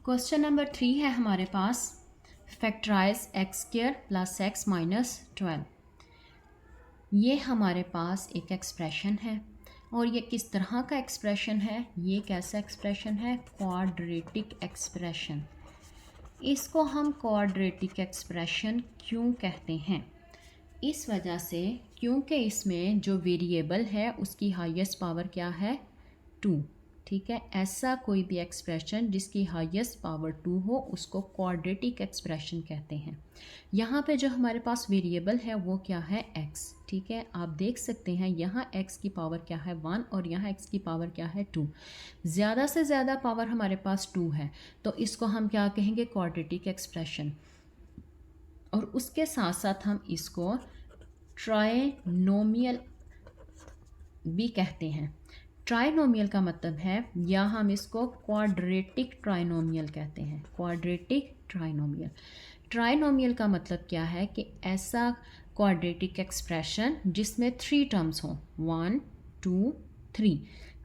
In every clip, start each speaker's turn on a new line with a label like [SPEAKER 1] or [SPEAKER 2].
[SPEAKER 1] Question number 3 है हमारे पास, factorise x square plus x minus 12। ये हमारे पास एक एक्सप्रेशन है और ये किस तरह का एक्सप्रेशन है, ये कैसा एक्सप्रेशन है, क्वाड्रेटिक एक्सप्रेशन। इसको हम क्वाड्रेटिक एक्सप्रेशन क्यों कहते हैं? इस वजह से क्योंकि इसमें जो वेरिएबल है उसकी हाईएस्ट पावर क्या है, 2। ठीक है, ऐसा कोई भी एक्सप्रेशन जिसकी हाईएस्ट पावर 2 हो उसको क्वाड्रेटिक एक्सप्रेशन कहते हैं। यहाँ पे जो हमारे पास वेरिएबल है वो क्या है, x। ठीक है, आप देख सकते हैं यहाँ x की पावर क्या है, 1, और यहाँ x की पावर क्या है, 2। ज़्यादा से ज़्यादा पावर हमारे पास 2 है, तो इसको हम क्या कहेंगे, क्वाड्रेटिक एक्सप्रेशन। और उसके साथ साथ हम इसको ट्राइनोमियल भी कहते हैं। ट्राइनोमियल का मतलब है, या हम इसको क्वाड्रेटिक ट्राइनोमियल कहते हैं। क्वाड्रेटिक ट्राइनोमियल, ट्राइनोमियल का मतलब क्या है कि ऐसा क्वाड्रेटिक एक्सप्रेशन जिसमें 3 टर्म्स हों, 1 2 3,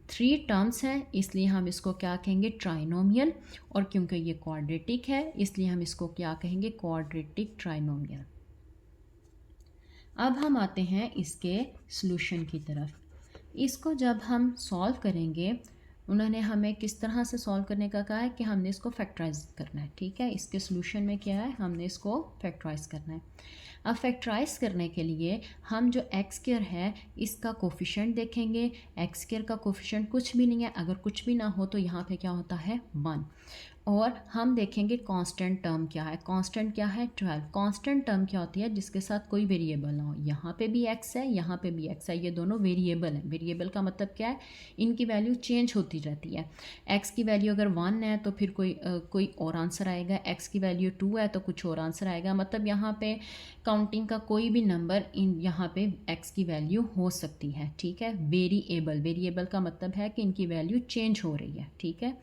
[SPEAKER 1] 3 टर्म्स हैं, इसलिए हम इसको क्या कहेंगे, ट्राइनोमियल। और क्योंकि ये क्वाड्रेटिक है इसलिए हम इसको क्या कहेंगे, क्वाड्रेटिक ट्राइनोमियल। अब हम आते हैं इसके सॉल्यूशन की तरफ। इसको जब हम सॉल्व करेंगे, उन्होंने हमें किस तरह से सॉल्व करने का कहा है कि हमने इसको फैक्टराइज करना है। ठीक है, इसके सॉल्यूशन में क्या है, हमने इसको फैक्टराइज करना है। अब फैक्टराइज करने के लिए हम जो एक्स स्क्वायर है इसका कोफिशिएंट देखेंगे। एक्स स्क्वायर का कोफिशिएंट कुछ भी नहीं है, अगर कुछ भी ना हो तो यहाँ पे क्या होता है, 1। और हम देखेंगे कांस्टेंट टर्म क्या है, कांस्टेंट क्या है, 12। कांस्टेंट टर्म क्या होती है, जिसके साथ कोई वेरिएबल ना हो। यहाँ पे भी x है, यहाँ पे भी x है, ये दोनों वेरिएबल हैं। वेरिएबल का मतलब क्या है, इनकी वैल्यू चेंज होती रहती है। x की वैल्यू अगर 1 है तो फिर कोई और आंसर आएगा, x की वैल्यू 2 है तो कुछ और आंसर आएगा। मतलब यहाँ पे काउंटिंग का कोई भी नंबर इन यहाँ पे x की वैल्यू हो सकती है। ठीक है, वेरिएबल, वेरिएबल का मतलब है कि इनकी वैल्यू चेंज हो रही है। ठीक है,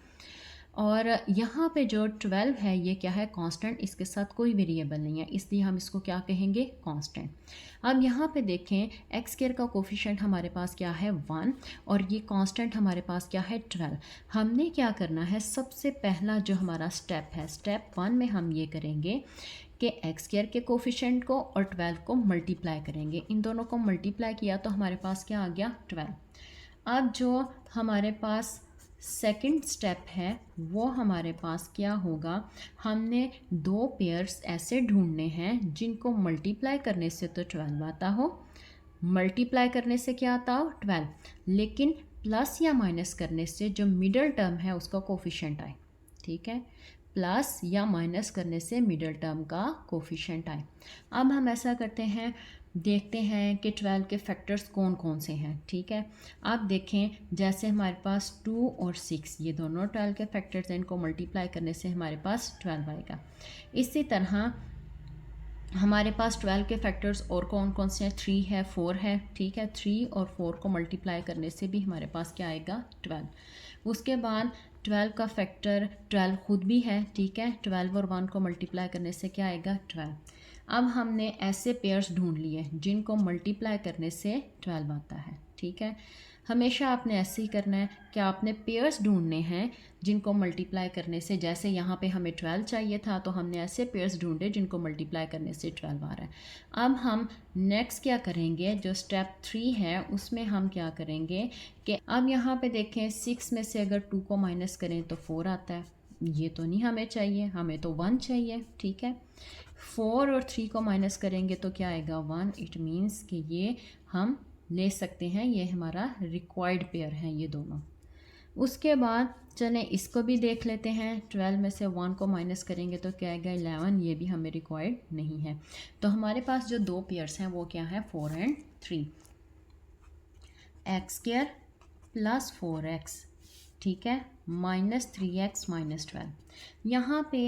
[SPEAKER 1] और यहाँ पे जो 12 है ये क्या है, कांस्टेंट, इसके साथ कोई वेरिएबल नहीं है, इसलिए हम इसको क्या कहेंगे, कांस्टेंट। अब यहाँ पे देखें, एक्स स्क्वायर का कोफिशिएंट हमारे पास क्या है, 1, और ये कांस्टेंट हमारे पास क्या है, 12। हमने क्या करना है, सबसे पहला जो हमारा स्टेप है, स्टेप 1 में हम ये करेंगे कि एक्स स्क्वायर के कोफिशिएंट को और 12 को मल्टीप्लाई करेंगे। इन दोनों को मल्टीप्लाई किया तो हमारे पास क्या आ गया, 12। अब जो हमारे पास सेकंड स्टेप है वो हमारे पास क्या होगा, हमने 2 पेयर्स ऐसे ढूंढने हैं जिनको मल्टीप्लाई करने से तो 12 आता हो, मल्टीप्लाई करने से क्या आता हो, 12, लेकिन प्लस या माइनस करने से जो मिडल टर्म है उसका कोफिशिएंट आए। ठीक है, प्लस या माइनस करने से मिडल टर्म का कोफिशिएंट आए। अब हम ऐसा करते हैं, देखते हैं कि 12 के फैक्टर्स कौन कौन से हैं। ठीक है, आप देखें, जैसे हमारे पास 2 और 6 ये दोनों 12 के फैक्टर्स हैं, इनको मल्टीप्लाई करने से हमारे पास 12 आएगा। इसी तरह हमारे पास 12 के फैक्टर्स और कौन कौन से हैं, 3 है, 4 है। ठीक है, 3 और 4 को मल्टीप्लाई करने से भी हमारे पास क्या आएगा, 12। उसके बाद 12 का फैक्टर 12 खुद भी है। ठीक है, 12 और 1 को मल्टीप्लाई करने से क्या आएगा, 12। अब हमने ऐसे पेयर्स ढूंढ लिए जिनको मल्टीप्लाई करने से 12 आता है। ठीक है, हमेशा आपने ऐसे ही करना है कि आपने पेयर्स ढूंढने हैं जिनको मल्टीप्लाई करने से, जैसे यहाँ पे हमें 12 चाहिए था तो हमने ऐसे पेयर्स ढूंढे जिनको मल्टीप्लाई करने से 12 आ रहा है। अब हम नेक्स्ट क्या करेंगे, जो स्टेप 3 है उसमें हम क्या करेंगे कि अब यहाँ पे देखें, 6 में से अगर 2 को माइनस करें तो 4 आता है, ये तो नहीं हमें चाहिए, हमें तो 1 चाहिए। ठीक है, 4 और 3 को माइनस करेंगे तो क्या आएगा, 1। इट मीन्स कि ये हम ले सकते हैं, ये हमारा रिक्वायर्ड पेयर हैं ये दोनों। उसके बाद चलें इसको भी देख लेते हैं, 12 में से 1 को माइनस करेंगे तो क्या आएगा, 11, ये भी हमें रिक्वायर्ड नहीं है। तो हमारे पास जो 2 पेयर्स हैं वो क्या है, 4 और 3, एक्स स्क्वायर प्लस 4x, ठीक है, माइनस 3x माइनस 12। यहाँ पे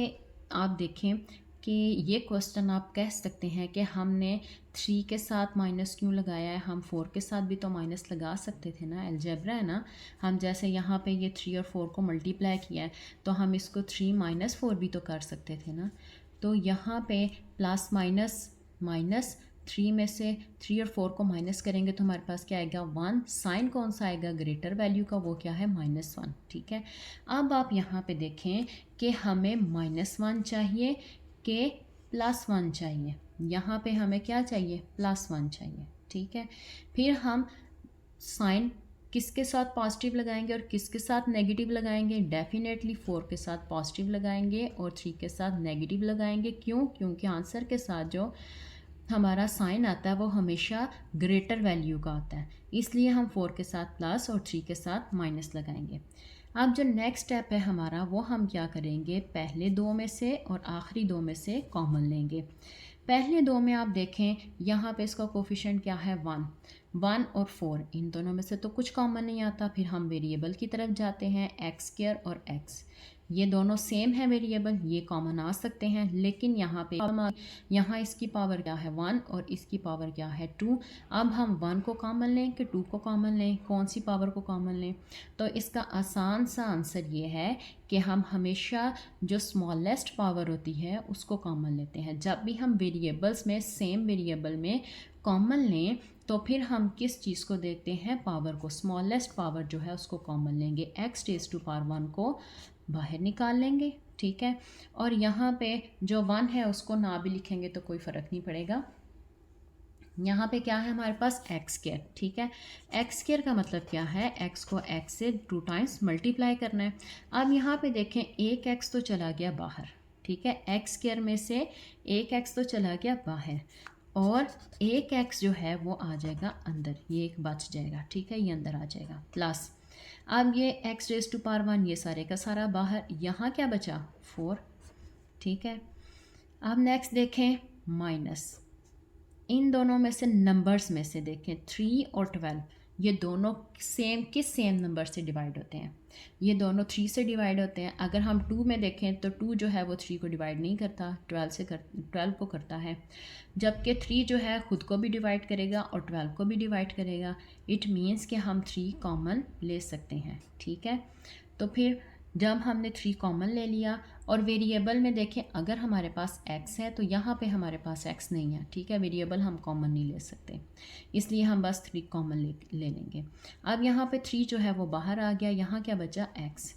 [SPEAKER 1] आप देखें कि ये क्वेश्चन आप कह सकते हैं कि हमने 3 के साथ माइनस क्यों लगाया है, हम 4 के साथ भी तो माइनस लगा सकते थे ना, अलजेब्रा है ना। हम जैसे यहाँ पे ये 3 और 4 को मल्टीप्लाई किया है तो हम इसको 3 माइनस 4 भी तो कर सकते थे ना। तो यहाँ पे प्लस माइनस माइनस 3 में से 3 और 4 को माइनस करेंगे तो हमारे पास क्या आएगा 1। साइन कौन सा आएगा ग्रेटर वैल्यू का, वो क्या है -1। ठीक है, अब आप यहाँ पे देखें कि हमें -1 चाहिए कि +1 चाहिए। यहाँ पे हमें क्या चाहिए +1 चाहिए। ठीक है, फिर हम साइन किसके साथ पॉजिटिव लगाएंगे और किसके साथ नेगेटिव लगाएंगे। डेफिनेटली 4 के साथ पॉजिटिव लगाएंगे और 3 के साथ नेगेटिव लगाएंगे। क्यों? क्योंकि आंसर के साथ जो हमारा साइन आता है वो हमेशा ग्रेटर वैल्यू का आता है, इसलिए हम 4 के साथ प्लस और 3 के साथ माइनस लगाएंगे। अब जो नेक्स्ट स्टेप है हमारा, वो हम क्या करेंगे, पहले 2 में से और आखिरी 2 में से कॉमन लेंगे। पहले 2 में आप देखें यहाँ पे इसका कोफिशिएंट क्या है 1 और 4, इन दोनों में से तो कुछ कॉमन नहीं आता। फिर हम वेरिएबल की तरफ जाते हैं, x² और x, ये दोनों सेम है वेरिएबल, ये कॉमन आ सकते हैं। लेकिन यहाँ इसकी पावर क्या है 1 और इसकी पावर क्या है 2। अब हम 1 को कॉमन लें कि 2 को कॉमन लें, कौन सी पावर को कॉमन लें? तो इसका आसान सा आंसर ये है कि हम हमेशा जो स्मॉलेस्ट पावर होती है उसको कॉमन लेते हैं। जब भी हम वेरिएबल्स में सेम वेरिएबल में कॉमन लें तो फिर हम किस चीज़ को देखते हैं, पावर को। स्मॉलेस्ट पावर जो है उसको कॉमन लेंगे, x⁻1 को बाहर निकाल लेंगे। ठीक है, और यहाँ पे जो 1 है उसको ना भी लिखेंगे तो कोई फ़र्क नहीं पड़ेगा। यहाँ पे क्या है हमारे पास x²। ठीक है, x² का मतलब क्या है, x को x से 2 टाइम्स मल्टीप्लाई करना है। अब यहाँ पे देखें एक x तो चला गया बाहर। ठीक है, x² में से एक x तो चला गया बाहर और एक x जो है वो आ जाएगा अंदर, ये एक बच जाएगा। ठीक है, ये अंदर आ जाएगा प्लस। अब ये x⁻1 ये सारे का सारा बाहर, यहाँ क्या बचा 4। ठीक है, अब नेक्स्ट देखें माइनस, इन दोनों में से नंबर्स में से देखें 3 और 12, ये दोनों सेम नंबर से डिवाइड होते हैं। ये दोनों 3 से डिवाइड होते हैं। अगर हम 2 में देखें तो 2 जो है वो 3 को डिवाइड नहीं करता, 12 को करता है। जबकि 3 जो है ख़ुद को भी डिवाइड करेगा और 12 को भी डिवाइड करेगा। इट मीन्स कि हम 3 कॉमन ले सकते हैं। ठीक है, तो फिर जब हमने 3 कॉमन ले लिया और वेरिएबल में देखें, अगर हमारे पास x है तो यहाँ पे हमारे पास x नहीं है। ठीक है, वेरिएबल हम कॉमन नहीं ले सकते, इसलिए हम बस 3 कॉमन ले लेंगे। अब यहाँ पे 3 जो है वो बाहर आ गया, यहाँ क्या बचा x।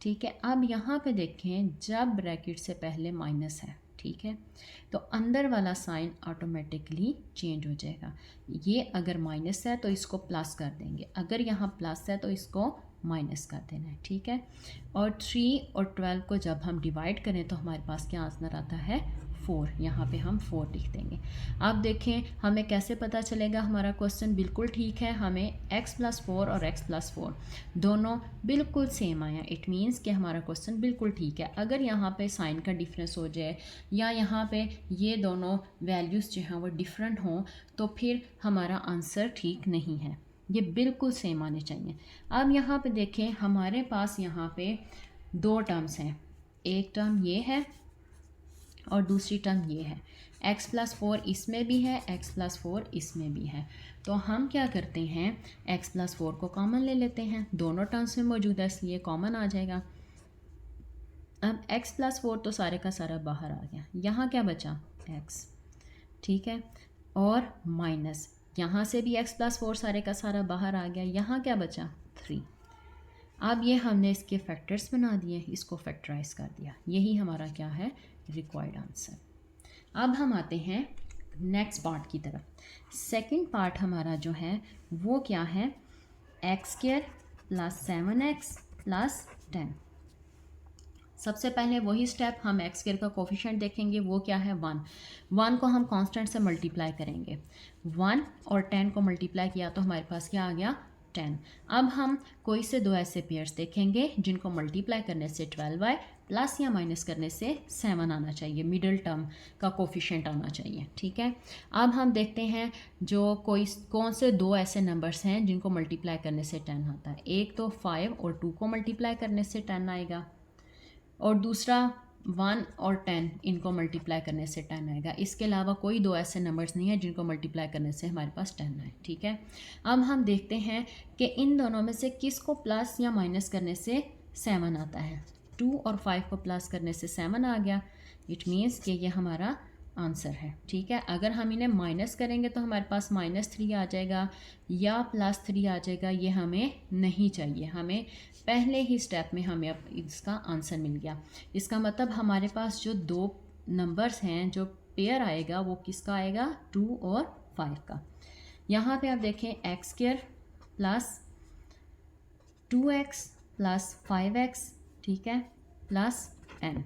[SPEAKER 1] ठीक है, अब यहाँ पे देखें जब ब्रैकेट से पहले माइनस है, ठीक है, तो अंदर वाला साइन ऑटोमेटिकली चेंज हो जाएगा। ये अगर माइनस है तो इसको प्लस कर देंगे, अगर यहाँ प्लस है तो इसको माइनस कर देना है। ठीक है, और 3 और 12 को जब हम डिवाइड करें तो हमारे पास क्या आंसर आता है 4। यहाँ पे हम 4 लिख देंगे। अब देखें हमें कैसे पता चलेगा हमारा क्वेश्चन बिल्कुल ठीक है। हमें x+4 और x+4 दोनों बिल्कुल सेम आया, इट मीन्स कि हमारा क्वेश्चन बिल्कुल ठीक है। अगर यहाँ पे साइन का डिफरेंस हो जाए या यहाँ पे ये दोनों वैल्यूज़ जो हैं वो डिफरेंट हों तो फिर हमारा आंसर ठीक नहीं है, ये बिल्कुल सेम आने चाहिए। अब यहाँ पे देखें हमारे पास यहाँ पे 2 टर्म्स हैं, एक टर्म ये है और दूसरी टर्म ये है। x+4 इसमें भी है, x+4 इसमें भी है। तो हम क्या करते हैं, x+4 को कॉमन ले लेते हैं, दोनों टर्म्स में मौजूद है इसलिए कॉमन आ जाएगा। अब x+4 तो सारे का सारा बाहर आ गया, यहाँ क्या बचा x। ठीक है, और माइनस यहाँ से भी x+4 सारे का सारा बाहर आ गया, यहाँ क्या बचा 3। अब ये हमने इसके फैक्टर्स बना दिए, इसको फैक्टराइज कर दिया, यही हमारा क्या है रिक्वायर्ड आंसर। अब हम आते हैं नेक्स्ट पार्ट की तरफ। सेकंड पार्ट हमारा जो है वो क्या है, x² + 7x + 10। सबसे पहले वही स्टेप, हम x² का कोफिशिएंट देखेंगे, वो क्या है 1 को हम कांस्टेंट से मल्टीप्लाई करेंगे। 1 और 10 को मल्टीप्लाई किया तो हमारे पास क्या आ गया 10। अब हम कोई से 2 ऐसे पेयर्स देखेंगे जिनको मल्टीप्लाई करने से 12 आए, प्लस या माइनस करने से 7 आना चाहिए, मिडिल टर्म का कोफिशिएंट आना चाहिए। ठीक है, अब हम देखते हैं जो कौन से 2 ऐसे नंबर्स हैं जिनको मल्टीप्लाई करने से 10 आता है। एक तो 5 और 2 को मल्टीप्लाई करने से 10 आएगा, और दूसरा 1 और 10 इनको मल्टीप्लाई करने से 10 आएगा। इसके अलावा कोई 2 ऐसे नंबर्स नहीं है जिनको मल्टीप्लाई करने से हमारे पास 10 आए। ठीक है, अब हम देखते हैं कि इन दोनों में से किसको प्लस या माइनस करने से 7 आता है। 2 और 5 को प्लस करने से 7 आ गया, इट मीन्स कि ये हमारा आंसर है। ठीक है, अगर हम इन्हें माइनस करेंगे तो हमारे पास -3 आ जाएगा या +3 आ जाएगा, ये हमें नहीं चाहिए। हमें पहले ही स्टेप में हमें अब इसका आंसर मिल गया। इसका मतलब हमारे पास जो दो नंबर्स हैं, जो पेयर आएगा वो किसका आएगा, 2 और 5 का। यहाँ पे आप देखें x² plus 2x plus 5x, ठीक है, प्लस n।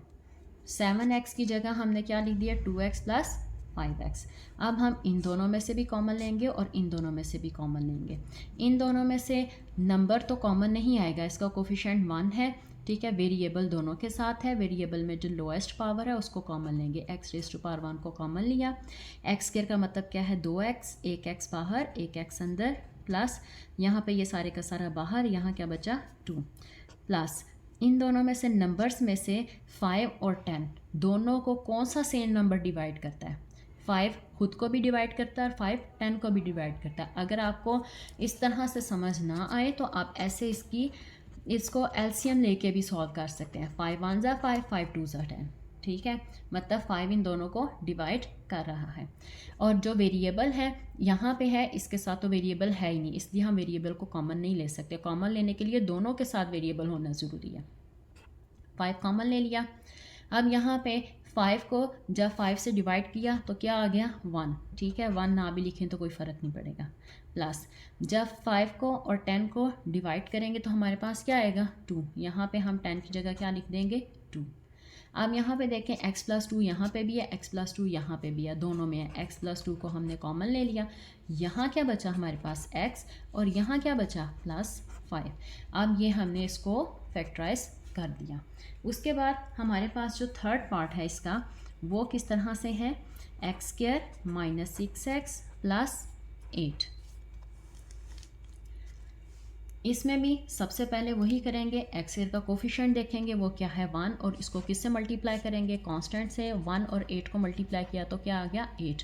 [SPEAKER 1] 7x की जगह हमने क्या लिख दिया, 2x प्लस 5x। अब हम इन दोनों में से भी कॉमन लेंगे और इन दोनों में से भी कॉमन लेंगे। इन दोनों में से नंबर तो कॉमन नहीं आएगा, इसका कोफिशिएंट 1 है। ठीक है, वेरिएबल दोनों के साथ है, वेरिएबल में जो लोएस्ट पावर है उसको कॉमन लेंगे। x⁻1 को कॉमन लिया। x² का मतलब क्या है, 2x, एक x बाहर एक x अंदर, प्लस यहाँ पे ये सारे का सारा बाहर, यहाँ क्या बचा 2, प्लस इन दोनों में से नंबर्स में से 5 और 10 दोनों को कौन सा सेम नंबर डिवाइड करता है, 5 खुद को भी डिवाइड करता है और 5 10 को भी डिवाइड करता है। अगर आपको इस तरह से समझ ना आए तो आप ऐसे इसको एलसीएम लेके भी सॉल्व कर सकते हैं। 5 1 ज़ा 5, 5 2 ज़ा 10, ठीक है, मतलब 5 इन दोनों को डिवाइड कर रहा है। और जो वेरिएबल है यहाँ पे है, इसके साथ तो वेरिएबल है ही नहीं, इसलिए हम वेरिएबल को कॉमन नहीं ले सकते। कॉमन लेने के लिए दोनों के साथ वेरिएबल होना ज़रूरी है। 5 कॉमन ले लिया। अब यहाँ पे 5 को जब 5 से डिवाइड किया तो क्या आ गया, 1, ठीक है, 1 ना भी लिखें तो कोई फ़र्क नहीं पड़ेगा। प्लस जब 5 को और 10 को डिवाइड करेंगे तो हमारे पास क्या आएगा, 2। यहाँ पे हम 10 की जगह क्या लिख देंगे, 2। अब यहाँ पे देखें x+2 यहाँ पे भी है, x+2 यहाँ पे भी है, दोनों में है। x+2 को हमने कॉमन ले लिया। यहाँ क्या बचा हमारे पास x, और यहाँ क्या बचा +5। अब ये हमने इसको फैक्टराइज कर दिया। उसके बाद हमारे पास जो थर्ड पार्ट है इसका, वो किस तरह से है, x² - 6x + 8। इसमें भी सबसे पहले वही करेंगे, x² का कोफिशिएंट देखेंगे वो क्या है, 1, और इसको किससे मल्टीप्लाई करेंगे, कांस्टेंट से। 1 और 8 को मल्टीप्लाई किया तो क्या आ गया, 8।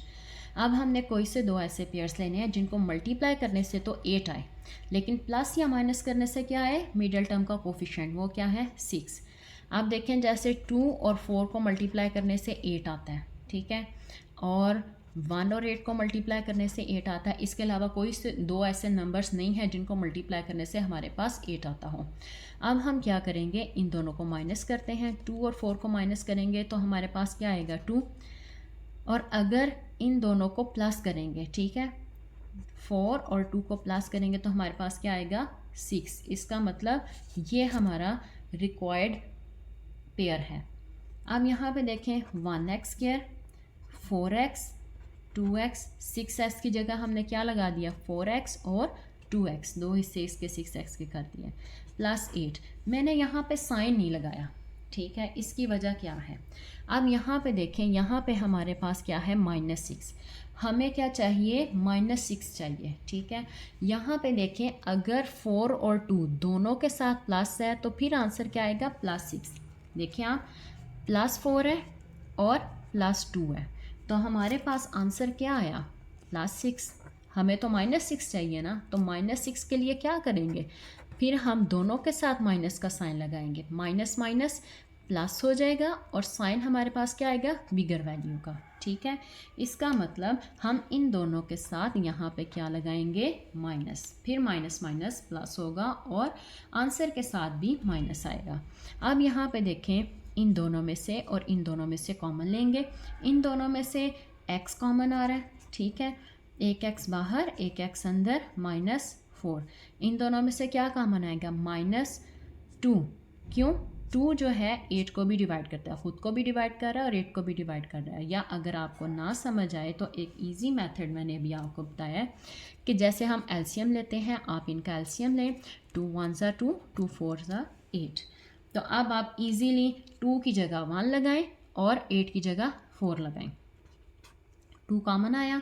[SPEAKER 1] अब हमने कोई से दो ऐसे पेयर्स लेने हैं जिनको मल्टीप्लाई करने से तो 8 आए, लेकिन प्लस या माइनस करने से क्या आए, मिडल टर्म का कोफिशिएंट, वो क्या है, 6। आप देखें जैसे 2 और 4 को मल्टीप्लाई करने से 8 आता है, ठीक है, और 1 और 8 को मल्टीप्लाई करने से 8 आता है। इसके अलावा कोई से दो ऐसे नंबर्स नहीं हैं जिनको मल्टीप्लाई करने से हमारे पास 8 आता हो। अब हम क्या करेंगे, इन दोनों को माइनस करते हैं। 2 और 4 को माइनस करेंगे तो हमारे पास क्या आएगा, 2। और अगर इन दोनों को प्लस करेंगे, ठीक है, 4 और 2 को प्लस करेंगे तो हमारे पास क्या आएगा, 6। इसका मतलब ये हमारा रिक्वायर्ड पेयर है। अब यहाँ पे देखें 1x², 4x, 2x, 6x की जगह हमने क्या लगा दिया, 4x और 2x, दो हिस्से इसके 6x के कर दिए, +8। मैंने यहाँ पे साइन नहीं लगाया, ठीक है, इसकी वजह क्या है। अब यहाँ पे देखें, यहाँ पे हमारे पास क्या है, -6। हमें क्या चाहिए, -6 चाहिए, ठीक है। यहाँ पे देखें अगर 4 और 2 दोनों के साथ प्लस है तो फिर आंसर क्या आएगा, +6। देखिए आप, +4 है और +2 है, तो हमारे पास आंसर क्या आया, +6। हमें तो -6 चाहिए ना, तो -6 के लिए क्या करेंगे, फिर हम दोनों के साथ माइनस का साइन लगाएंगे, माइनस माइनस प्लस हो जाएगा और साइन हमारे पास क्या आएगा, बिगर वैल्यू का, ठीक है। इसका मतलब हम इन दोनों के साथ यहाँ पे क्या लगाएंगे, माइनस, फिर माइनस माइनस प्लस होगा और आंसर के साथ भी माइनस आएगा। अब यहाँ पे देखें, इन दोनों में से और इन दोनों में से कॉमन लेंगे। इन दोनों में से x कॉमन आ रहा है, ठीक है, एक x बाहर एक x अंदर, -4। इन दोनों में से क्या कॉमन आएगा, -2। क्यों, 2 जो है 8 को भी डिवाइड करता है, ख़ुद को भी डिवाइड कर रहा है और 8 को भी डिवाइड कर रहा है। या अगर आपको ना समझ आए तो एक इजी मेथड मैंने अभी आपको बताया कि जैसे हम एलसीएम लेते हैं, आप इनका एलसीएम लें, 2 1 ज़ा 2, 2 4 ज़ा 8। तो अब आप इजीली 2 की जगह 1 लगाएं और 8 की जगह 4 लगाएं। 2 कॉमन आया।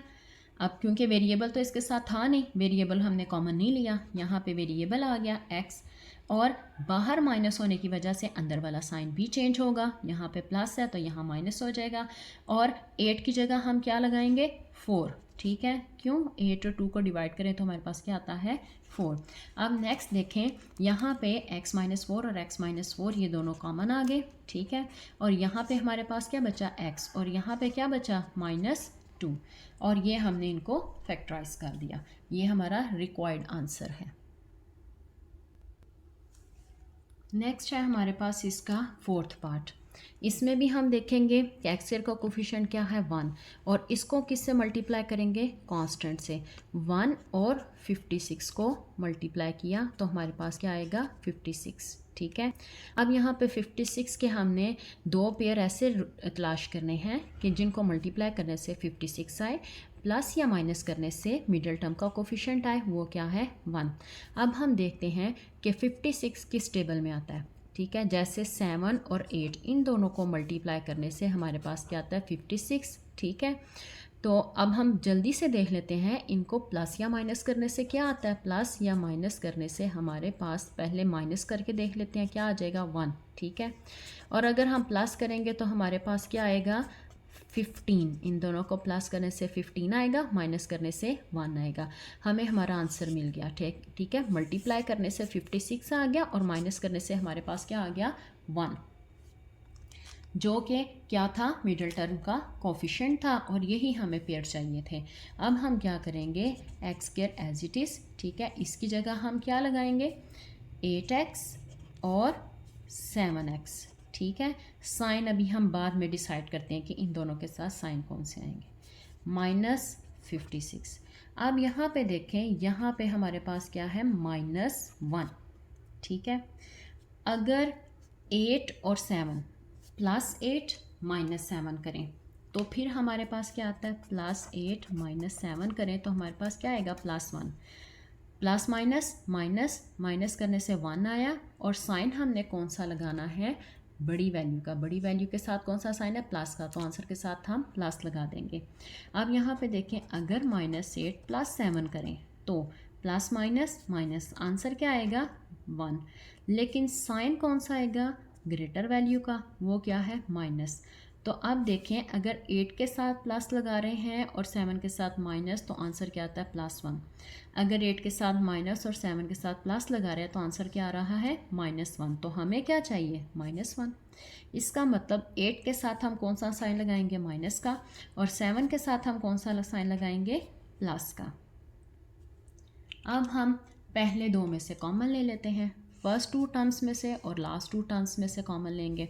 [SPEAKER 1] अब क्योंकि वेरिएबल तो इसके साथ था नहीं, वेरिएबल हमने कॉमन नहीं लिया, यहाँ पे वेरिएबल आ गया x, और बाहर माइनस होने की वजह से अंदर वाला साइन भी चेंज होगा, यहाँ पे प्लस है तो यहाँ माइनस हो जाएगा, और 8 की जगह हम क्या लगाएंगे, 4, ठीक है, क्यों 8 और 2 को डिवाइड करें तो हमारे पास क्या आता है 4। अब नेक्स्ट देखें, यहाँ पे x-4 और x-4 ये दोनों कॉमन आ गए, ठीक है, और यहाँ पे हमारे पास क्या बचा x, और यहाँ पे क्या बचा -2, और ये हमने इनको फैक्टराइज कर दिया। ये हमारा रिक्वायर्ड आंसर है। नेक्स्ट है हमारे पास इसका फोर्थ पार्ट। इसमें भी हम देखेंगे कि एक्स का कोफिशिएंट क्या है 1, और इसको किससे मल्टीप्लाई करेंगे, कांस्टेंट से। 1 और 56 को मल्टीप्लाई किया तो हमारे पास क्या आएगा 56, ठीक है। अब यहाँ पे 56 के हमने दो पेयर ऐसे तलाश करने हैं कि जिनको मल्टीप्लाई करने से 56 आए, प्लस या माइनस करने से मिडिल टर्म का कोफिशिएंट आए, वो क्या है 1। अब हम देखते हैं कि 56 किस टेबल में आता है, ठीक है। जैसे 7 और 8 इन दोनों को मल्टीप्लाई करने से हमारे पास क्या आता है 56, ठीक है। तो अब हम जल्दी से देख लेते हैं इनको प्लस या माइनस करने से क्या आता है। प्लस या माइनस करने से हमारे पास, पहले माइनस करके देख लेते हैं क्या आ जाएगा 1, ठीक है। और अगर हम प्लस करेंगे तो हमारे पास क्या आएगा 15। इन दोनों को प्लस करने से 15 आएगा, माइनस करने से 1 आएगा। हमें हमारा आंसर मिल गया, ठीक है। मल्टीप्लाई करने से 56 आ गया और माइनस करने से हमारे पास क्या आ गया 1, जो कि क्या था मिडिल टर्म का कोफिशिएंट था, और यही हमें पेयर चाहिए थे। अब हम क्या करेंगे, x square as it is, ठीक है। इसकी जगह हम क्या लगाएंगे 8x और 7x, ठीक है। साइन अभी हम बाद में डिसाइड करते हैं कि इन दोनों के साथ साइन कौन से आएंगे। -56। अब यहाँ पे देखें, यहाँ पे हमारे पास क्या है -1, ठीक है। अगर 8 और 7 +8 -7 करें तो फिर हमारे पास क्या आता है +8 -7 करें तो हमारे पास क्या आएगा +1। प्लस माइनस माइनस करने से 1 आया, और साइन हमने कौन सा लगाना है, बड़ी वैल्यू का। बड़ी वैल्यू के साथ कौन सा साइन है प्लस का, तो आंसर के साथ हम प्लस लगा देंगे। अब यहाँ पे देखें, अगर -8 + 7 करें तो प्लस माइनस आंसर क्या आएगा 1, लेकिन साइन कौन सा आएगा ग्रेटर वैल्यू का, वो क्या है माइनस। तो अब देखें, अगर 8 के साथ प्लस लगा रहे हैं और 7 के साथ माइनस, तो आंसर क्या आता है +1। अगर 8 के साथ माइनस और 7 के साथ प्लस लगा रहे हैं तो आंसर क्या आ रहा है -1। तो हमें क्या चाहिए -1। इसका मतलब 8 के साथ हम कौन सा साइन लगाएंगे माइनस का, और 7 के साथ हम कौन सा साइन लगाएंगे प्लस का। अब हम पहले दो में से कॉमन ले लेते हैं, फर्स्ट 2 टर्म्स में से और लास्ट 2 टर्म्स में से कॉमन लेंगे।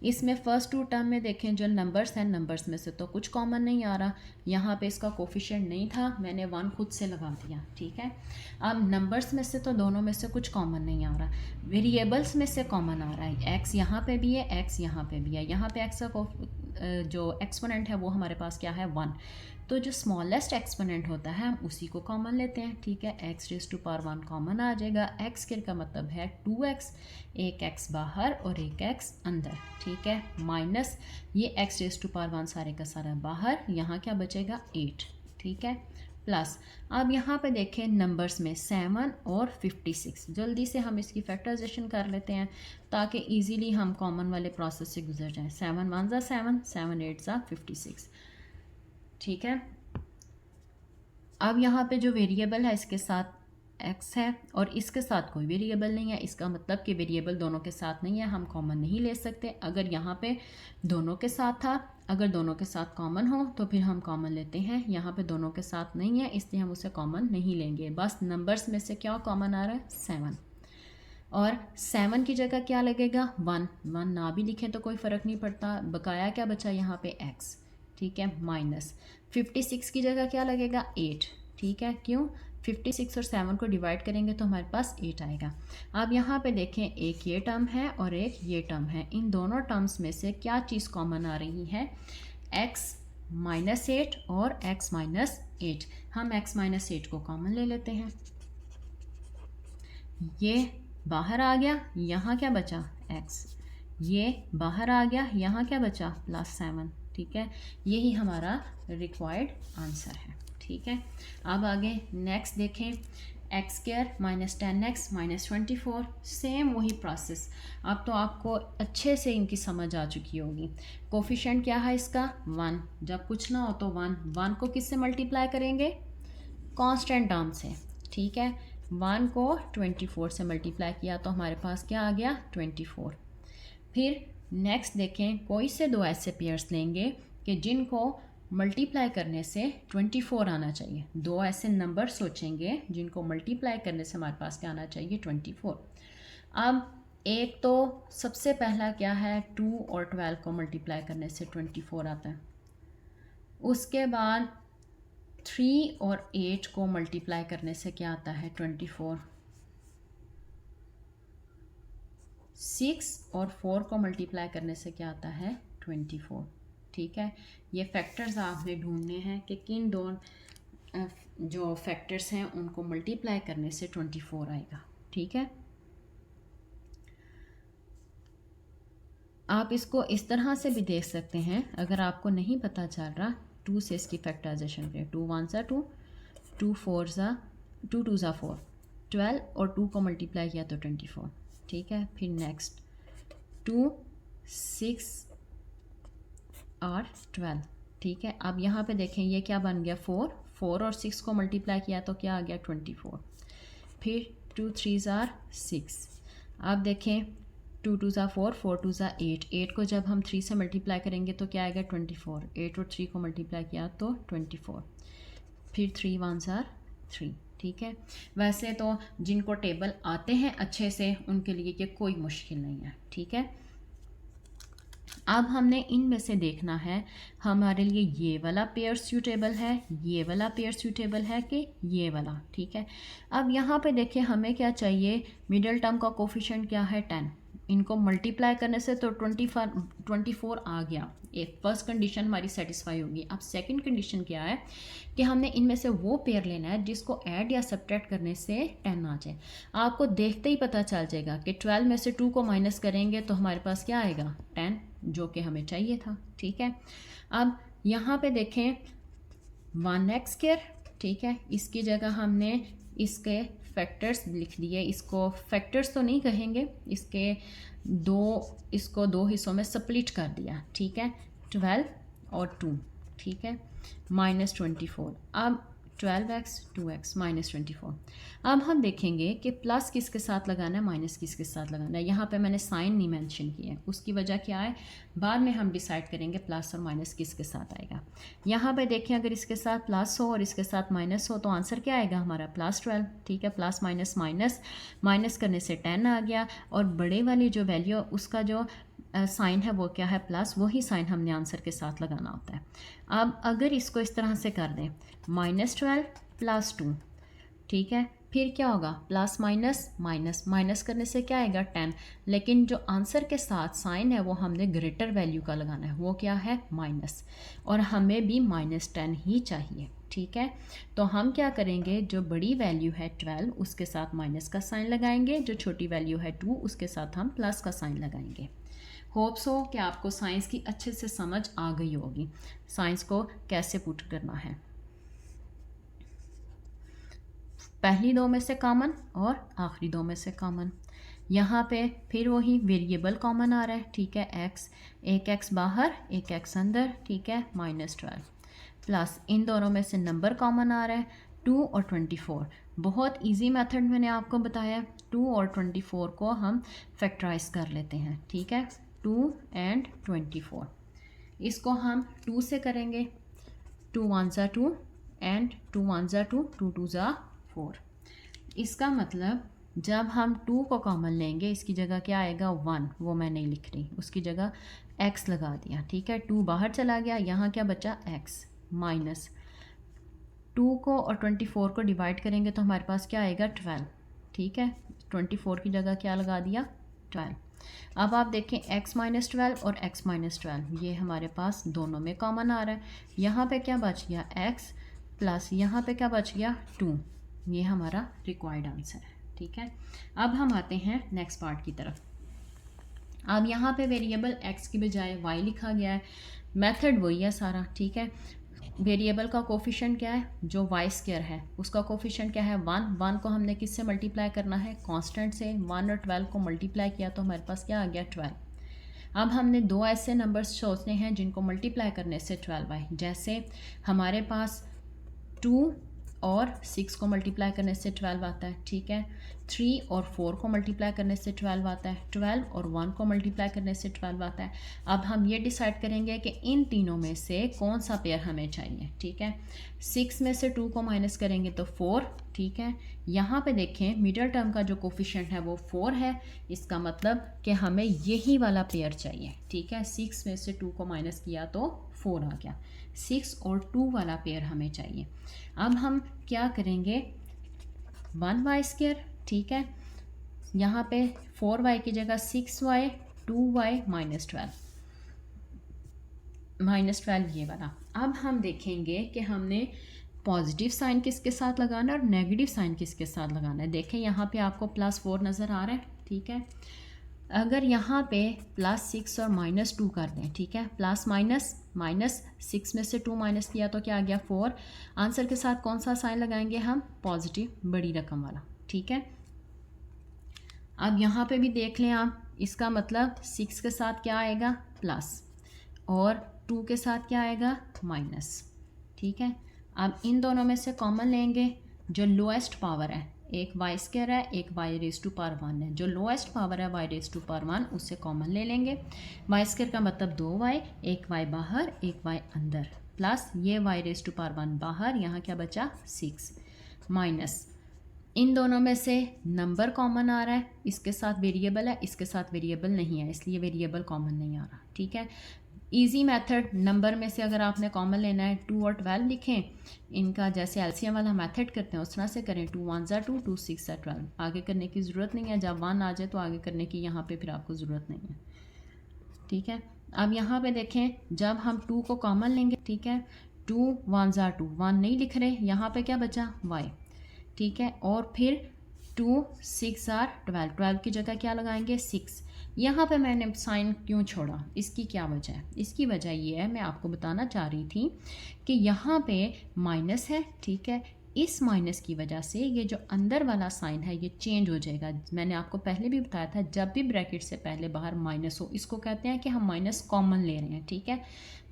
[SPEAKER 1] इसमें फर्स्ट 2 टर्म में देखें, जो नंबर्स हैं, नंबर्स में से तो कुछ कॉमन नहीं आ रहा। यहाँ पे इसका कोफिशिएंट नहीं था, मैंने 1 खुद से लगा दिया, ठीक है। अब नंबर्स में से तो दोनों में से कुछ कॉमन नहीं आ रहा, वेरिएबल्स में से कॉमन आ रहा है। एक्स यहाँ पे भी है, एक्स यहाँ पे भी है। यहाँ पे एक्स का जो एक्सपोनेंट है वो हमारे पास क्या है 1, तो जो स्मॉलेस्ट एक्सपोनेंट होता है हम उसी को कॉमन लेते हैं, ठीक है। x⁻1 कॉमन आ जाएगा। एक्स स्क्वायर का मतलब है 2x, एक x बाहर और एक x अंदर, ठीक है। माइनस ये x⁻1 सारे का सारा बाहर, यहाँ क्या बचेगा 8, ठीक है। प्लस अब यहाँ पे देखें नंबर्स में 7 और 56, जल्दी से हम इसकी फैक्टराइजेशन कर लेते हैं ताकि इजीली हम कॉमन वाले प्रोसेस से गुजर जाएं। 7 1 ज़ा 7, 7 8 ज़ा 56, ठीक है। अब यहाँ पे जो वेरिएबल है इसके साथ x है और इसके साथ कोई वेरिएबल नहीं है, इसका मतलब कि वेरिएबल दोनों के साथ नहीं है, हम कॉमन नहीं ले सकते। अगर यहाँ पे दोनों के साथ था, अगर दोनों के साथ कॉमन हो तो फिर हम कॉमन लेते हैं। यहाँ पे दोनों के साथ नहीं है इसलिए हम उसे कॉमन नहीं लेंगे। बस नंबर्स में से क्या कॉमन आ रहा है 7, और 7 की जगह क्या लगेगा 1 ना भी लिखें तो कोई फ़र्क नहीं पड़ता। बकाया क्या बचा यहाँ पे x, ठीक है। माइनस 56 की जगह क्या लगेगा 8, ठीक है। क्यों 56 और 7 को डिवाइड करेंगे तो हमारे पास 8 आएगा। अब यहाँ पे देखें, एक ये टर्म है और एक ये टर्म है, इन दोनों टर्म्स में से क्या चीज़ कॉमन आ रही है x -8 और x -8। हम x -8 को कॉमन ले लेते हैं, ये बाहर आ गया, यहाँ क्या बचा x, ये बाहर आ गया, यहाँ क्या बचा +7, ठीक है। यही हमारा रिक्वायर्ड आंसर है, ठीक है। अब आगे नेक्स्ट देखें, x square minus 10x minus 24, same वही प्रोसेस। अब तो आपको अच्छे से इनकी समझ आ चुकी होगी। कोफिशिएंट क्या है इसका 1, जब कुछ ना हो तो 1 को किससे मल्टीप्लाई करेंगे, कांस्टेंट टर्म से, ठीक है। 1 को 24 से मल्टीप्लाई किया तो हमारे पास क्या आ गया 24। फिर नेक्स्ट देखें, कोई से दो ऐसे पेयर्स लेंगे कि जिनको मल्टीप्लाई करने से 24 आना चाहिए। दो ऐसे नंबर सोचेंगे जिनको मल्टीप्लाई करने से हमारे पास क्या आना चाहिए 24। अब एक तो सबसे पहला क्या है 2 और 12 को मल्टीप्लाई करने से 24 आता है। उसके बाद 3 और 8 को मल्टीप्लाई करने से क्या आता है 24। 6 और 4 को मल्टीप्लाई करने से क्या आता है 24, ठीक है। ये फैक्टर्स आपने ढूंढने हैं कि किन दो जो फैक्टर्स हैं उनको मल्टीप्लाई करने से 24 आएगा, ठीक है। आप इसको इस तरह से भी देख सकते हैं, अगर आपको नहीं पता चल रहा 2 से इसकी फैक्टराइजेशन करें। 2 1 ज़ा 2, 2 4 ज़ा 2 2 ज़ा 4, 12 और 2 को मल्टीप्लाई किया तो 24, ठीक है। फिर नेक्स्ट 2 6 और 12, ठीक है। अब यहाँ पे देखें ये क्या बन गया 4 और 6 को मल्टीप्लाई किया तो क्या आ गया 24। फिर 2 3 ज़ा 6। अब देखें 2 2 ज़ा 4, 4 2 ज़ा 8 को जब हम 3 से मल्टीप्लाई करेंगे तो क्या आएगा 24। 8 और 3 को मल्टीप्लाई किया तो 24। फिर 3 1 ज़ा 3, ठीक है। वैसे तो जिनको टेबल आते हैं अच्छे से उनके लिए ये कोई मुश्किल नहीं है, ठीक है। अब हमने इनमें से देखना है हमारे लिए ये वाला पेयर सूटेबल है, ये वाला पेयर सूटेबल है कि ये वाला, ठीक है। अब यहाँ पे देखें हमें क्या चाहिए, मिडिल टर्म का कोफिशिएंट क्या है 10। इनको मल्टीप्लाई करने से तो 24 आ गया। एक फर्स्ट कंडीशन हमारी सेटिस्फाई होगी। अब सेकंड कंडीशन क्या है कि हमने इनमें से वो पेयर लेना है जिसको ऐड या सब्ट्रैक्ट करने से 10 आ जाए। आपको देखते ही पता चल जाएगा कि 12 में से 2 को माइनस करेंगे तो हमारे पास क्या आएगा 10, जो कि हमें चाहिए था, ठीक है। अब यहाँ पे देखें 1x स्क्वायर, ठीक है। इसकी जगह हमने इसके फैक्टर्स लिख दिए। इसको फैक्टर्स तो नहीं कहेंगे, इसको दो हिस्सों में स्प्लिट कर दिया, ठीक है। 12 और 2, ठीक है, माइनस 24। अब 12x 2x माइनस 24। अब हम देखेंगे कि प्लस किसके साथ लगाना है माइनस किसके साथ लगाना है। यहाँ पे मैंने साइन नहीं मेंशन किया है, उसकी वजह क्या है बाद में हम डिसाइड करेंगे प्लस और माइनस किसके साथ आएगा। यहाँ पे देखें अगर इसके साथ प्लस हो और इसके साथ माइनस हो तो आंसर क्या आएगा हमारा +12, ठीक है। प्लस माइनस माइनस, माइनस करने से 10 आ गया और बड़े वाली जो वैल्यू उसका जो साइन है वो क्या है प्लस, वही साइन हमने आंसर के साथ लगाना होता है। अब अगर इसको इस तरह से कर दें -12 + 2, ठीक है, फिर क्या होगा प्लस माइनस माइनस, माइनस करने से क्या आएगा 10, लेकिन जो आंसर के साथ साइन है वो हमने ग्रेटर वैल्यू का लगाना है, वो क्या है माइनस, और हमें भी -10 ही चाहिए, ठीक है। तो हम क्या करेंगे, जो बड़ी वैल्यू है 12 उसके साथ माइनस का साइन लगाएंगे, जो छोटी वैल्यू है 2 उसके साथ हम प्लस का साइन लगाएंगे। होप्स हो कि आपको साइंस की अच्छे से समझ आ गई होगी, साइंस को कैसे पुट करना है। पहली दो में से कॉमन और आखिरी दो में से कॉमन। यहाँ पे फिर वही वेरिएबल कॉमन आ रहा है, ठीक है, x, एक x बाहर एक x अंदर, ठीक है, -12 प्लस इन दोनों में से नंबर कॉमन आ रहा है 2 और 24। बहुत इजी मेथड मैंने आपको बताया। 2 और 24 को हम फैक्टराइज कर लेते हैं, ठीक है, 2 and 24। इसको हम 2 से करेंगे, 2 1 ज़ा 2 एंड 2 1 ज़ा 2, 2 2 ज़ा 4। इसका मतलब जब हम 2 को कॉमन लेंगे इसकी जगह क्या आएगा 1, वो मैं नहीं लिख रही, उसकी जगह x लगा दिया, ठीक है। 2 बाहर चला गया, यहाँ क्या बचा x माइनस 2 को और 24 को डिवाइड करेंगे तो हमारे पास क्या आएगा 12, ठीक है। 24 की जगह क्या लगा दिया 12। अब आप देखें x -12 और x -12 ये हमारे पास दोनों में कॉमन आ रहा है। यहाँ पे क्या बच गया x प्लस यहाँ पे क्या बच गया 2, ये हमारा रिक्वायर्ड आंसर है, ठीक है। अब हम आते हैं नेक्स्ट पार्ट की तरफ। अब यहाँ पे वेरिएबल x की बजाय y लिखा गया है, मेथड वही है सारा, ठीक है। वेरिएबल का कोफिशिएंट क्या है, जो वाई स्क्वायर है उसका कोफिशिएंट क्या है 1। 1 को हमने किससे मल्टीप्लाई करना है, कांस्टेंट से। 1 और 12 को मल्टीप्लाई किया तो हमारे पास क्या आ गया 12। अब हमने दो ऐसे नंबर्स सोचने हैं जिनको मल्टीप्लाई करने से 12 आए। जैसे हमारे पास 2 और 6 को मल्टीप्लाई करने से 12 आता है, ठीक है। 3 और 4 को मल्टीप्लाई करने से 12 आता है। 12 और 1 को मल्टीप्लाई करने से 12 आता है। अब हम ये डिसाइड करेंगे कि इन तीनों में से कौन सा पेयर हमें चाहिए, ठीक है। 6 में से 2 को माइनस करेंगे तो 4, ठीक है। यहाँ पे देखें मिडिल टर्म का जो कोफिशिएंट है वो 4 है, इसका मतलब कि हमें यही वाला पेयर चाहिए, ठीक है। 6 में से 2 को माइनस किया तो 4 आ गया। 6 और 2 वाला पेयर हमें चाहिए। अब हम क्या करेंगे, 1y स्क्वायर, ठीक है। यहाँ पे 4y की जगह 6y, 2y -12 ये वाला। अब हम देखेंगे कि हमने पॉजिटिव साइन किसके साथ लगाना है और नेगेटिव साइन किसके साथ लगाना है। देखें यहाँ पे आपको +4 नज़र आ रहा है, ठीक है। अगर यहाँ पे +6 और -2 कर दें, ठीक है। प्लस माइनस 6 में से 2 माइनस किया तो क्या आ गया 4। आंसर के साथ कौन सा साइन लगाएंगे हम, पॉजिटिव बड़ी रकम वाला, ठीक है। अब यहाँ पे भी देख लें आप, इसका मतलब 6 के साथ क्या आएगा प्लस और 2 के साथ क्या आएगा माइनस, ठीक है। अब इन दोनों में से कॉमन लेंगे, जो लोएस्ट पावर है, एक वाई स्क्वायर है एक y⁻1 है। जो लोएस्ट पावर है y⁻1 उससे कॉमन ले लेंगे। वाई स्क्वायर का मतलब 2y, एक y बाहर एक y अंदर, प्लस ये y⁻1 बाहर, यहाँ क्या बचा 6, माइनस इन दोनों में से नंबर कॉमन आ रहा है, इसके साथ वेरिएबल है इसके साथ वेरिएबल नहीं है, इसलिए वेरिएबल कॉमन नहीं आ रहा, ठीक है। इजी मेथड, नंबर में से अगर आपने कॉमन लेना है 2 और 12 लिखें, इनका जैसे एलसीएम वाला मेथड करते हैं उस तरह से करें। 2 1 ज़ा 2, 2 6 ज़ा 12। आगे करने की ज़रूरत नहीं है, जब 1 आ जाए तो आगे करने की यहाँ पे फिर आपको ज़रूरत नहीं है, ठीक है। अब यहाँ पे देखें जब हम 2 को कॉमन लेंगे, ठीक है, 2 1 ज़ा 2, 1 नहीं लिख रहे, यहाँ पे क्या बचा y, ठीक है। और फिर 2 6 आर 12, 12 की जगह क्या लगाएंगे 6। यहाँ पे मैंने साइन क्यों छोड़ा, इसकी क्या वजह है, इसकी वजह ये है, मैं आपको बताना चाह रही थी कि यहाँ पे माइनस है, ठीक है। इस माइनस की वजह से ये जो अंदर वाला साइन है ये चेंज हो जाएगा। मैंने आपको पहले भी बताया था, जब भी ब्रैकेट से पहले बाहर माइनस हो इसको कहते हैं कि हम माइनस कॉमन ले रहे हैं, ठीक है।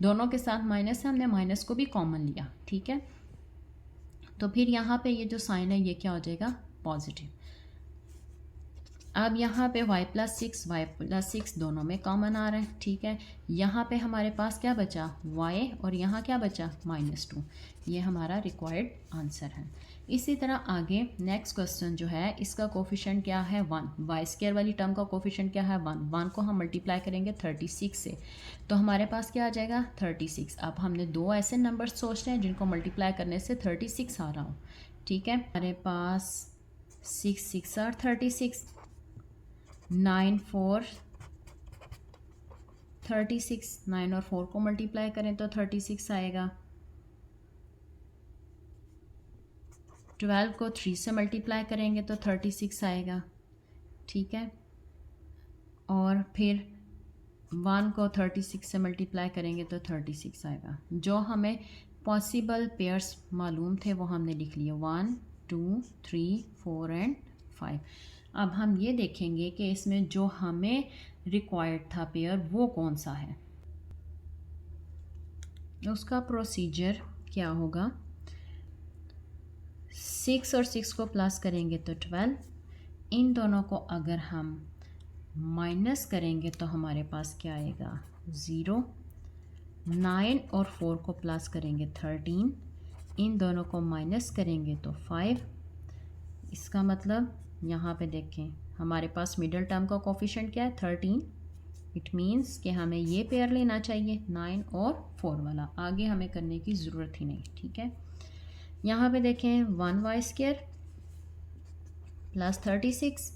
[SPEAKER 1] दोनों के साथ माइनस है, हमने माइनस को भी कॉमन लिया, ठीक है। तो फिर यहाँ पे ये जो साइन है ये क्या हो जाएगा पॉजिटिव। अब यहाँ पे y+6 दोनों में कॉमन आ रहा है, ठीक है। यहाँ पे हमारे पास क्या बचा y और यहाँ क्या बचा -2। ये हमारा रिक्वायर्ड आंसर है। इसी तरह आगे नेक्स्ट क्वेश्चन जो है इसका कोफिशिएंट क्या है 1। वाई स्क्वायर वाली टर्म का कोफिशिएंट क्या है 1। 1 को हम मल्टीप्लाई करेंगे 36 से तो हमारे पास क्या आ जाएगा 36। अब हमने दो ऐसे नंबर सोचते हैं जिनको मल्टीप्लाई करने से 36 आ रहा हो, ठीक है। हमारे पास 6 6 और 36, 9 4 36, 9 और 4 को मल्टीप्लाई करें तो 36 आएगा। 12 को 3 से मल्टीप्लाई करेंगे तो 36 आएगा, ठीक है। और फिर 1 को 36 से मल्टीप्लाई करेंगे तो 36 आएगा। जो हमें पॉसिबल पेयर्स मालूम थे वो हमने लिख लिए 1 2 3 4 एंड 5। अब हम ये देखेंगे कि इसमें जो हमें रिक्वायर्ड था पेयर वो कौन सा है। उसका प्रोसीजर क्या होगा, 6 और 6 को प्लस करेंगे तो 12, इन दोनों को अगर हम माइनस करेंगे तो हमारे पास क्या आएगा 0। 9 और 4 को प्लस करेंगे 13, इन दोनों को माइनस करेंगे तो 5। इसका मतलब यहाँ पे देखें हमारे पास मिडिल टर्म का कोफिशिएंट क्या है 13। इट मीन्स कि हमें ये पेयर लेना चाहिए 9 और 4 वाला, आगे हमें करने की ज़रूरत ही नहीं, ठीक है। यहाँ पे देखें 1y² + 36।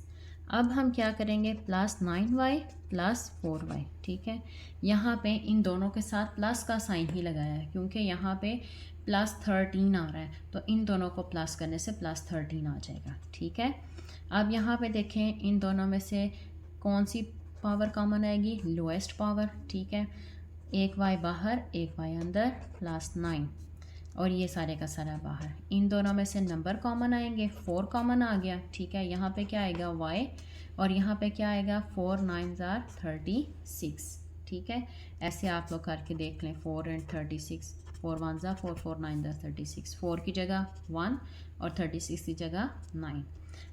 [SPEAKER 1] अब हम क्या करेंगे +9y + 4y, ठीक है। यहाँ पे इन दोनों के साथ प्लस का साइन ही लगाया है क्योंकि यहाँ पे +13 आ रहा है, तो इन दोनों को प्लस करने से +13 आ जाएगा, ठीक है। अब यहाँ पे देखें इन दोनों में से कौन सी पावर कॉमन आएगी, लोएस्ट पावर, ठीक है। एक y बाहर एक y अंदर, +9। और ये सारे का सारा बाहर। इन दोनों में से नंबर कॉमन आएंगे, 4 कॉमन आ गया, ठीक है। यहाँ पे क्या आएगा y, और यहाँ पे क्या आएगा 4 9s are 36, ठीक है। ऐसे आप लोग करके देख लें, 4 and 36, 4 1s are 4, 4 9s are 36, 4 की जगह 1 और 36 की जगह 9।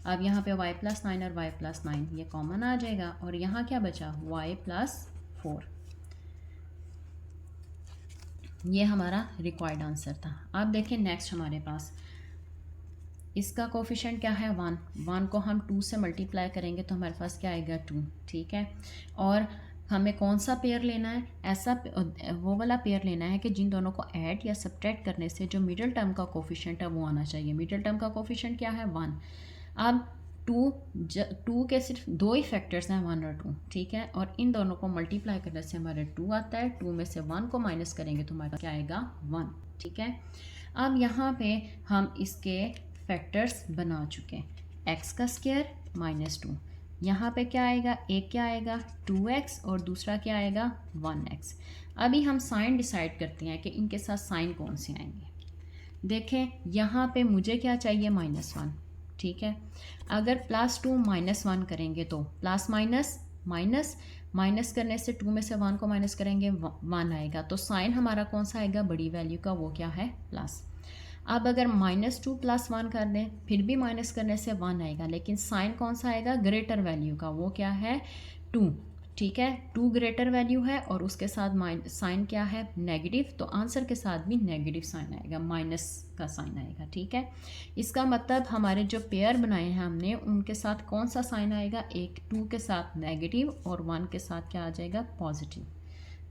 [SPEAKER 1] अब यहाँ पे y + 9 और y + 9 ये कॉमन आ जाएगा, और यहाँ क्या बचा y + 4। ये हमारा रिक्वायर्ड आंसर था। अब देखें नेक्स्ट हमारे पास इसका कोफिशिएंट क्या है 1, 1 को हम 2 से मल्टीप्लाई करेंगे तो हमारे पास क्या आएगा 2, ठीक है। और हमें कौन सा पेयर लेना है, ऐसा वो वाला पेयर लेना है कि जिन दोनों को ऐड या सब्ट्रैक्ट करने से जो मिडिल टर्म का कोफिशिएंट है वो आना चाहिए। मिडिल टर्म का कोफिशिएंट क्या है 1। अब 2 के सिर्फ 2 ही फैक्टर्स हैं 1 और 2, ठीक है। और इन दोनों को मल्टीप्लाई करने से हमारे 2 आता है, 2 में से 1 को माइनस करेंगे तो हमारा क्या आएगा 1, ठीक है। अब यहाँ पे हम इसके फैक्टर्स बना चुके हैं, x का स्क्वायर -2, यहाँ पे क्या आएगा, एक क्या आएगा 2x और दूसरा क्या आएगा 1x। अभी हम साइन डिसाइड करते हैं कि इनके साथ साइन कौन से आएंगे। देखें यहाँ पे मुझे क्या चाहिए -1, ठीक है। अगर +2 -1 करेंगे तो प्लस माइनस माइनस माइनस करने से 2 में से 1 को माइनस करेंगे 1 आएगा, तो साइन हमारा कौन सा आएगा बड़ी वैल्यू का, वो क्या है प्लस। अब अगर -2 + 1 कर दें फिर भी माइनस करने से 1 आएगा, लेकिन साइन कौन सा आएगा ग्रेटर वैल्यू का, वो क्या है 2, ठीक है। 2 ग्रेटर वैल्यू है और उसके साथ साइन क्या है नेगेटिव, तो आंसर के साथ भी नेगेटिव साइन आएगा, माइनस का साइन आएगा, ठीक है। इसका मतलब हमारे जो पेयर बनाए हैं हमने उनके साथ कौन सा साइन आएगा, एक 2 के साथ नेगेटिव और 1 के साथ क्या आ जाएगा पॉजिटिव,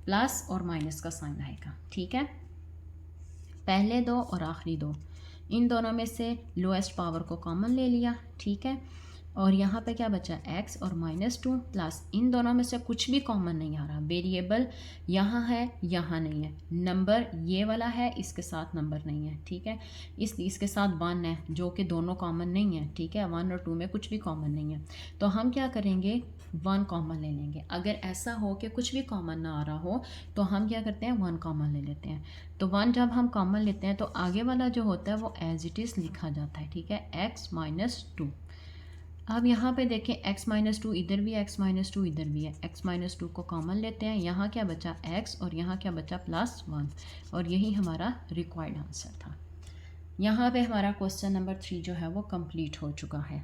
[SPEAKER 1] प्लस और माइनस का साइन आएगा, ठीक है। पहले 2 और आखिरी 2, इन दोनों में से लोएस्ट पावर को कॉमन ले लिया, ठीक है। और यहाँ पे क्या बचा x और -2 प्लस इन दोनों में से कुछ भी कॉमन नहीं आ रहा, वेरिएबल यहाँ है यहाँ नहीं है, नंबर ये वाला है इसके साथ नंबर नहीं है, ठीक है। इसके साथ 1 है जो कि दोनों कॉमन नहीं है, ठीक है। 1 और 2 में कुछ भी कॉमन नहीं है, तो हम क्या करेंगे 1 कॉमन ले लेंगे। अगर ऐसा हो कि कुछ भी कॉमन ना आ रहा हो तो हम क्या करते हैं 1 कॉमन ले लेते हैं। तो 1 जब हम कॉमन लेते हैं तो आगे वाला जो होता है वो एज इट इज़ लिखा जाता है, ठीक है, x -2। अब यहाँ पे देखें x -2 इधर भी, x -2 इधर भी है, x -2 को कॉमन लेते हैं, यहाँ क्या बचा x और यहाँ क्या बचा +1, और यही हमारा रिक्वायर्ड आंसर था। यहाँ पे हमारा क्वेश्चन नंबर 3 जो है वो कंप्लीट हो चुका है।